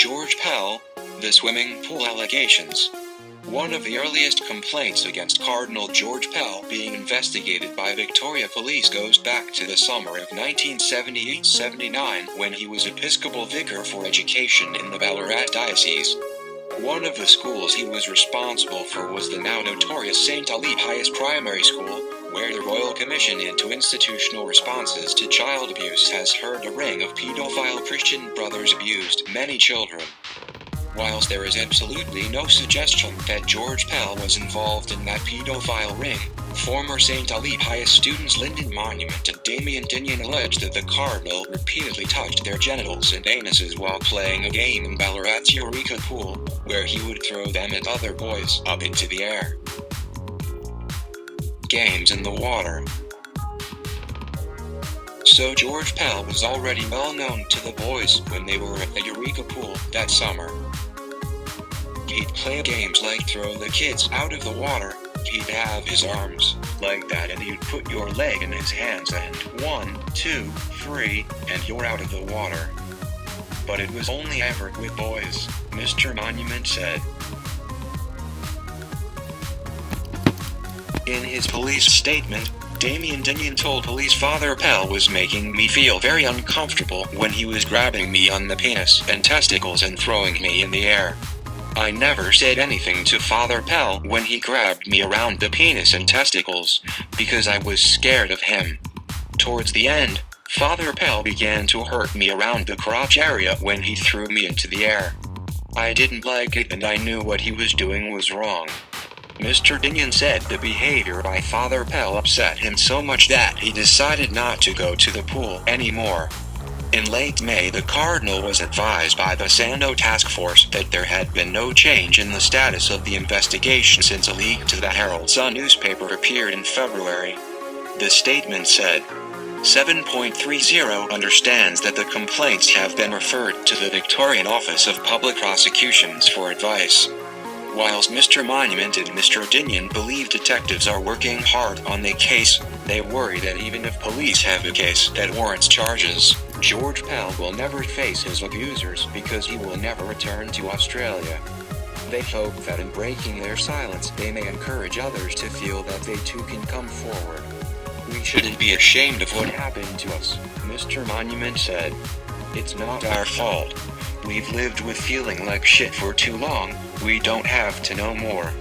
George Pell, the swimming pool allegations. One of the earliest complaints against Cardinal George Pell being investigated by Victoria Police goes back to the summer of 1978-79 when he was Episcopal Vicar for Education in the Ballarat diocese. One of the schools he was responsible for was the now notorious St Alipius Primary School, where the Royal Commission into Institutional Responses to Child Abuse has heard a ring of paedophile Christian brothers abused many children. Whilst there is absolutely no suggestion that George Pell was involved in that paedophile ring, former St Alipius students Lyndon Monument and Damian Dignan allege that the Cardinal repeatedly touched their genitals and anuses while playing a game in Ballarat's Eureka pool, where he would throw them at other boys up into the air. Games in the water. So George Pell was already well known to the boys when they were at the Eureka pool that summer. He'd play games like throw the kids out of the water. He'd have his arms like that and you'd put your leg in his hands and 1, 2, 3, and you're out of the water. But it was only ever with boys, Mr. Monument said. In his police statement, Damian Dignan told police Father Pell was making me feel very uncomfortable when he was grabbing me on the penis and testicles and throwing me in the air. I never said anything to Father Pell when he grabbed me around the penis and testicles, because I was scared of him. Towards the end, Father Pell began to hurt me around the crotch area when he threw me into the air. I didn't like it and I knew what he was doing was wrong. Mr. Dignan said the behavior by Father Pell upset him so much that he decided not to go to the pool anymore. In late May, the Cardinal was advised by the Sando Task Force that there had been no change in the status of the investigation since a leak to the Herald Sun newspaper appeared in February. The statement said, 7.30 understands that the complaints have been referred to the Victorian Office of Public Prosecutions for advice. Whilst Mr. Monument and Mr. Dignan believe detectives are working hard on the case, they worry that even if police have a case that warrants charges, George Pell will never face his abusers because he will never return to Australia. They hope that in breaking their silence they may encourage others to feel that they too can come forward. We shouldn't be ashamed of what happened to us, Mr. Monument said. It's not our fault. We've lived with feeling like shit for too long, we don't have to know more.